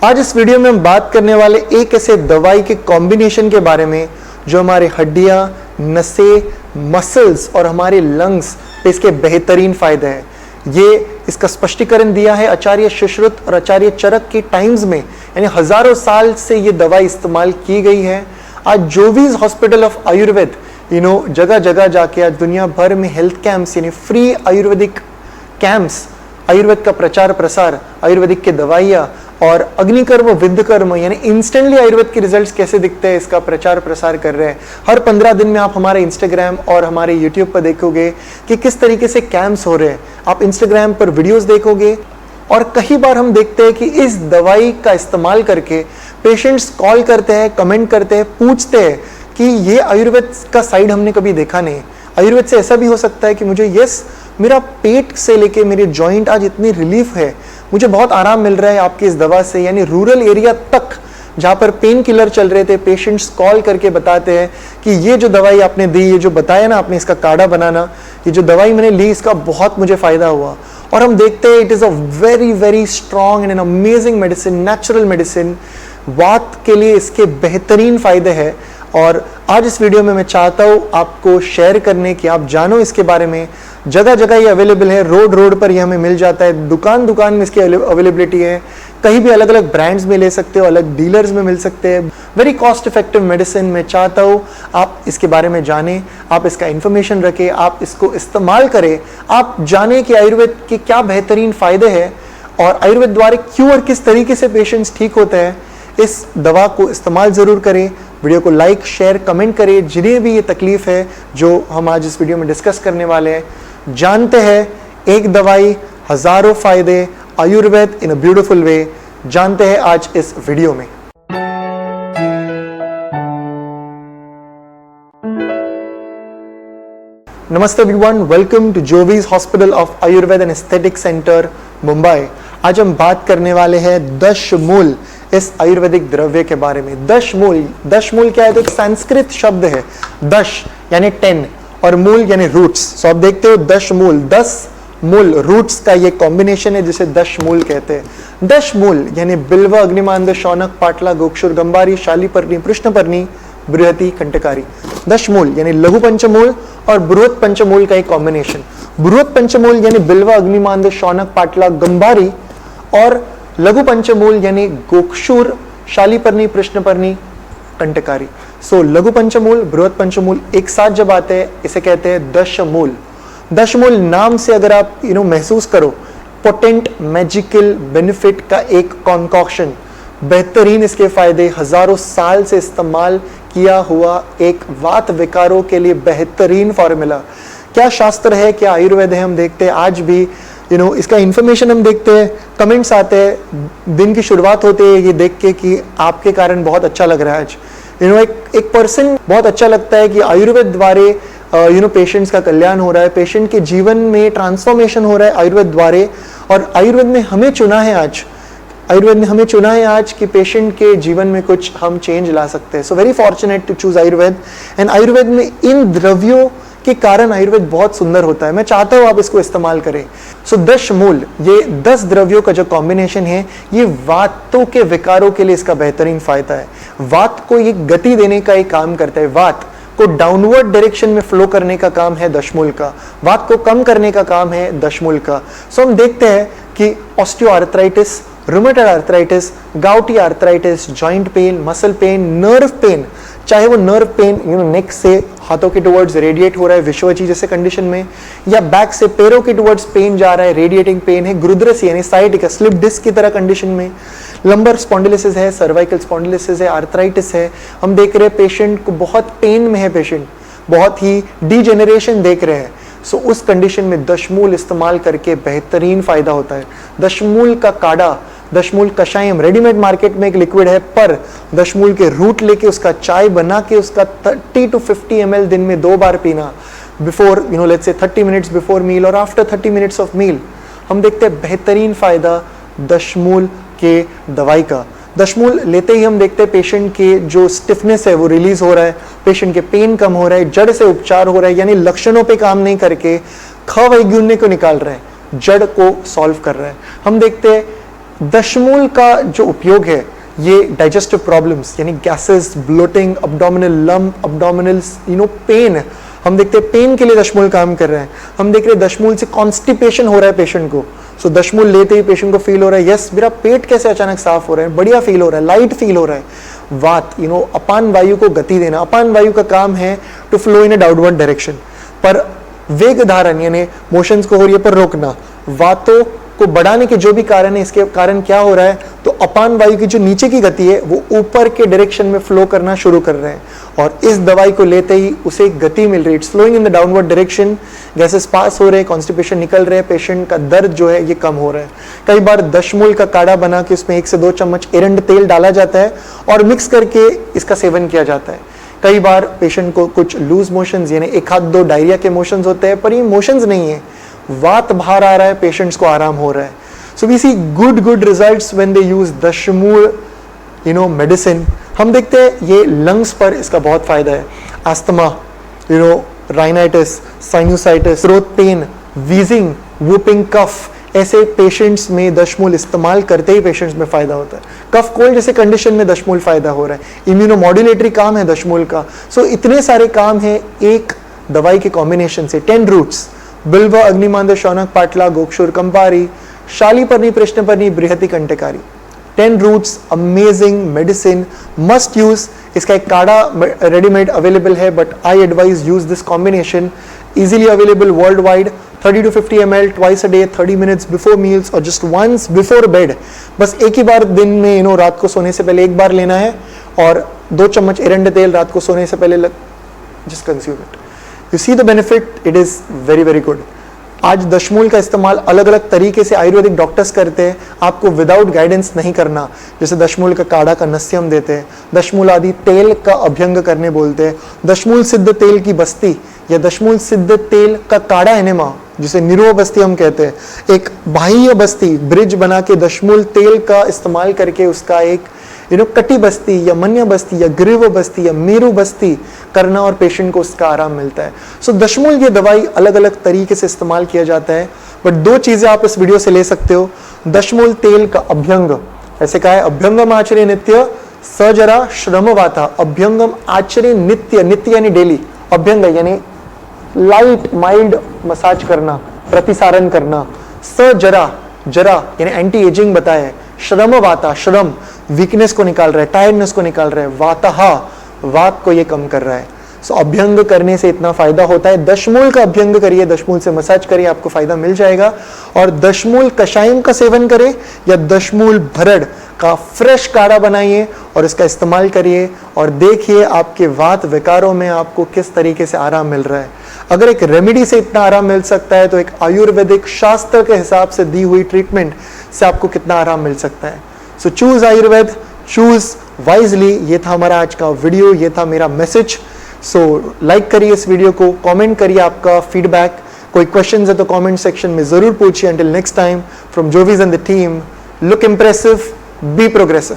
आज इस वीडियो में हम बात करने वाले एक ऐसे दवाई के कॉम्बिनेशन के बारे में जो हमारे हड्डियां, नसें, मसल्स और हमारे लंग्स पे इसके बेहतरीन फायदे हैं। ये इसका स्पष्टीकरण दिया है आचार्य सुश्रुत और आचार्य चरक के टाइम्स में, यानी हजारों साल से ये दवाई इस्तेमाल की गई है। आज जोवीज हॉस्पिटल ऑफ आयुर्वेद जगह जगह जाके आज दुनिया भर में हेल्थ कैंप्स यानी फ्री आयुर्वेदिक कैंप्स, आयुर्वेद का प्रचार प्रसार, आयुर्वेदिक के दवाइयाँ और अग्निकर्म विद्यकर्म यानी इंस्टेंटली आयुर्वेद के रिजल्ट्स कैसे दिखते हैं इसका प्रचार प्रसार कर रहे हैं। हर 15 दिन में आप हमारे इंस्टाग्राम और हमारे यूट्यूब पर देखोगे कि किस तरीके से कैंप्स हो रहे हैं। आप इंस्टाग्राम पर वीडियोस देखोगे और कई बार हम देखते हैं कि इस दवाई का इस्तेमाल करके पेशेंट्स कॉल करते हैं, कमेंट करते हैं, पूछते हैं कि ये आयुर्वेद का साइड हमने कभी देखा नहीं। आयुर्वेद से ऐसा भी हो सकता है कि मुझे मेरा पेट से लेके मेरे जॉइंट आज इतनी रिलीफ है, मुझे बहुत आराम मिल रहा है आपकी इस दवा से। यानी रूरल एरिया तक जहाँ पर पेन किलर चल रहे थे, पेशेंट्स कॉल करके बताते हैं कि ये जो दवाई आपने दी, ये जो बताया ना आपने इसका काढ़ा बनाना, ये जो दवाई मैंने ली इसका बहुत मुझे फायदा हुआ। और हम देखते हैं it is a very very strong and an amazing medicine, natural medicine. वात के लिए इसके बेहतरीन फायदे हैं और आज इस वीडियो में मैं चाहता हूँ आपको शेयर करने की आप जानो इसके बारे में। जगह जगह ये अवेलेबल है, रोड रोड पर ये हमें मिल जाता है, दुकान दुकान में इसकी अवेलेबिलिटी है। कहीं भी अलग अलग ब्रांड्स में ले सकते हो, अलग डीलर्स में मिल सकते हैं। Very cost effective medicine. मैं चाहता हूँ आप इसके बारे में जानें, आप इसका इंफॉर्मेशन रखें, आप इसको इस्तेमाल करें, आप जानें कि आयुर्वेद के क्या बेहतरीन फायदे हैं और आयुर्वेद द्वारा क्यों और किस तरीके से पेशेंट्स ठीक होते हैं। इस दवा को इस्तेमाल ज़रूर करें। वीडियो को लाइक, शेयर, कमेंट करें जिन्हें भी ये तकलीफ है जो हम आज इस वीडियो में डिस्कस करने वाले हैं। जानते हैं एक दवाई हजारों फायदे, आयुर्वेद इन अ ब्यूटीफुल वे। जानते हैं आज इस वीडियो में। नमस्ते everyone, welcome to Jovees hospital of Ayurveda and aesthetic centre Mumbai. आज हम बात करने वाले हैं दशमूल इस आयुर्वेदिक द्रव्य के बारे में। दशमूल क्या है? तो एक संस्कृत शब्द है। दश यानी 10 और मूल यानी रूट्स। सो आप देखते हो दशमूल, 10 मूल रूट्स का ये कॉम्बिनेशन है जिसे दशमूल कहते हैं। दशमूल यानी बिल्व, अग्निमांद, शौनक, पाटला, गोक्षुर, गंबारी, शालीपर्णी, कृष्णपर्णी, बृहति, कंटकारी। दशमूल यानी लघु पंचमूल और बृहत पंचमूल का एक कॉम्बिनेशन। बृहत पंचमूल यानी बिल्व, अग्निमांद, शौनक, पाटला, गंबारी और लघु पंचमूल यानी गोक्षुर, शालीपर्णी, कृष्णपर्णी, कंटकारी। सो लघु पंचमूल, बृहत पंचमूल एक साथ जब आते हैं इसे कहते हैं दशमूल। दशमूल नाम से अगर आप महसूस करो, पोटेंट मैजिकल बेनिफिट का एक कॉन्कॉक्शन, बेहतरीन इसके फायदे, हजारों साल से इस्तेमाल किया हुआ एक वात विकारों के लिए बेहतरीन फॉर्मूला। क्या शास्त्र है, क्या आयुर्वेद है, हम देखते हैं आज भी इसका इंफॉर्मेशन हम देखते हैं, कमेंट्स आते हैं, दिन की शुरुआत होती है ये देख के कि आपके कारण बहुत अच्छा लग रहा है आज। एक पर्सन बहुत अच्छा लगता है कि आयुर्वेद द्वारा पेशेंट्स का कल्याण हो रहा है, पेशेंट के जीवन में ट्रांसफॉर्मेशन हो रहा है आयुर्वेद द्वारा। और आयुर्वेद ने हमें चुना है आज कि पेशेंट के जीवन में कुछ हम चेंज ला सकते हैं। So very fortunate to choose Ayurveda. And Ayurveda में इन द्रव्यों के कारण आयुर्वेद बहुत सुंदर होता है। मैं चाहता हूं आप इसको इस्तेमाल करें। सो दशमूल, ये 10 द्रव्यों का जो कॉम्बिनेशन है, ये वातों के विकारों के लिए इसका बेहतरीन फायदा है। वात को ये गति देने का एक काम करता है, वात को डाउनवर्ड डायरेक्शन में फ्लो करने का काम है दशमूल का, वात को कम करने का काम है दशमूल का। सो हम देखते हैं कि osteoarthritis, rheumatoid arthritis, gouty arthritis, joint pain, muscle pain, nerve pain, चाहे वो नर्व पेन नेक से हाथों के टुवर्ड्स रेडिएट हो रहा है विषवची जैसे कंडीशन में, या बैक से पैरों के टुवर्ड्स पेन जा रहा है, रेडिएटिंग पेन है, गुरुद्रस यानी साइटिका स्लिप डिस्क की तरह कंडीशन में, लंबर स्पॉन्डिलिसिस है, सर्वाइकल स्पॉन्डिलिसिस है, आर्थराइटिस है। हम देख रहे हैं पेशेंट को बहुत पेन में है, पेशेंट बहुत ही डिजेनरेशन देख रहे हैं। सो उस कंडीशन में दशमूल इस्तेमाल करके बेहतरीन फायदा होता है। दशमूल का काढ़ा, दशमूल कषायम रेडीमेड मार्केट में एक लिक्विड है, पर दशमूल के रूट लेके उसका चाय बना के उसका 30 to 50 ml दिन में 2 बार पीना, before let's say 30 minutes before meal और आफ्टर 30 मिनट्स ऑफ मील। हम देखते हैं बेहतरीन फायदा दशमूल के दवाई का। दशमूल लेते ही हम देखते हैं पेशेंट के जो स्टिफनेस है वो रिलीज हो रहा है, पेशेंट के पेन कम हो रहा है, जड़ से उपचार हो रहा है, यानी लक्षणों पे काम नहीं करके ख वैगुण्य को निकाल रहे हैं, जड़ को सॉल्व कर रहा है। हम देखते हैं दशमूल का जो उपयोग है ये डाइजेस्टिव प्रॉब्लम्स यानी gases, bloating, abdominal lump, abdominal pain, हम देखते हैं पेन के लिए दशमूल काम कर रहे हैं। हम देख रहे हैं दशमूल से कॉन्स्टिपेशन हो रहा है पेशेंट को, सो दशमूल लेते ही पेशेंट को फील हो रहा है यस मेरा पेट कैसे अचानक साफ हो रहा है, बढ़िया फील हो रहा है, लाइट फील हो रहा है। वात अपान वायु को गति देना, अपान वायु का काम है to flow in a downward direction, पर वेग धारण यानी मोशंस को हो रही है पर रोकना, वातों को बढ़ाने के जो भी कारण है, इसके कारण क्या हो रहा है तो अपान वायु की जो नीचे की गति है वो ऊपर के डायरेक्शन में फ्लो करना शुरू कर रहे हैं, और इस दवाई को लेते ही उसे एक गति मिल रही है, it's flowing in the downward direction, gases pass हो रहे हैं, कॉन्स्टिपेशन निकल रहे हैं, पेशेंट का दर्द जो है ये कम हो रहा है। कई बार दशमूल का काढ़ा बना के उसमें 1 से 2 चम्मच एरंड तेल डाला जाता है और मिक्स करके इसका सेवन किया जाता है। कई बार पेशेंट को कुछ लूज मोशंस यानी 1-2 डायरिया के मोशंस होते हैं, पर ये मोशंस नहीं है, वात बाहर आ रहा है, पेशेंट्स को आराम हो रहा है। So we see good results when they use Dashmool medicine. हम देखते हैं ये लंग्स पर इसका बहुत फायदा है, asthma, rhinitis, sinusitis, throat pain, wheezing, whooping cough, ऐसे पेशेंट्स में दशमूल इस्तेमाल करते ही पेशेंट्स में फायदा होता है। कफ कोल्ड जैसे कंडीशन में दशमूल फायदा हो रहा है, इम्यूनोमॉड्यूलेटरी काम है दशमूल का। सो इतने सारे काम है एक दवाई के कॉम्बिनेशन से। 10 रूट्स, बिल्व, अग्निमांद, शौनक, पाटला, गोक्षुर, कंपारी, शालीपर्णी, प्रश्नपर्णी, बृहति, कंटकारी। 10 roots, amazing medicine, must use. इसका एक काढ़ा रेडीमेड अवेलेबल है, but I advise use this combination, easily available world wide, 30 to 50 ml twice a day, 30 minutes before meals or just once before bed। बस एक ही बार दिन में रात को सोने से पहले एक बार लेना है, और 2 चम्मच एरंड तेल रात को सोने से पहले just consume it। You see the benefit, it is very very good। आज दशमूल का इस्तेमाल अलग अलग तरीके से आयुर्वेदिक डॉक्टर्स करते हैं, आपको विदाउट गाइडेंस नहीं करना। जैसे दशमूल का काढ़ा का नस्यम देते हैं, दशमूल आदि तेल का अभ्यंग करने बोलते हैं, दशमूल सिद्ध तेल की बस्ती या दशमूल सिद्ध तेल का काढ़ा एनेमा जिसे निरो बस्ती हम कहते हैं, एक बाह्य बस्ती ब्रिज बना के दशमूल तेल का इस्तेमाल करके उसका एक कटी बस्ती या मन्य बस्ती या ग्रीव बस्ती या मेरू बस्ती करना, और पेशेंट को उसका आराम मिलता है। सो दशमूल ये दवाई अलग अलग तरीके से इस्तेमाल किया जाता है, बट 2 चीजें आप इस वीडियो से ले सकते हो। दशमूल तेल का अभ्यंग, ऐसे कहा है अभ्यंगम आचर्य नित्य सजरा श्रमवाता, अभ्यंगम आचर्य नित्य, नित्य यानी डेली, अभ्यंग यानी लाइट माइल्ड मसाज करना, प्रतिसारण करना, सजरा, जरा यानी एंटी एजिंग बताया है, श्रम वाता, श्रम वीकनेस को निकाल रहा है, टायर्डनेस को निकाल रहा है, वातहा वात को ये कम कर रहा है। सो अभ्यंग करने से इतना फायदा होता है। दशमूल का अभ्यंग करिए, दशमूल से मसाज करिए, आपको फायदा मिल जाएगा। और दशमूल कषायम का सेवन करें या दशमूल भरड़ का फ्रेश काढ़ा बनाइए और इसका इस्तेमाल करिए, और देखिए आपके वात विकारों में आपको किस तरीके से आराम मिल रहा है। अगर एक रेमेडी से इतना आराम मिल सकता है तो एक आयुर्वेदिक शास्त्र के हिसाब से दी हुई ट्रीटमेंट से आपको कितना आराम मिल सकता है। So choose Ayurveda, choose wisely. ये था हमारा आज का वीडियो, ये था मेरा मैसेज। सो लाइक करिए इस वीडियो को, कमेंट करिए आपका फीडबैक, कोई क्वेश्चंस है तो कमेंट सेक्शन में जरूर पूछिए। Until next time, from Jovees and the team, look impressive, be progressive.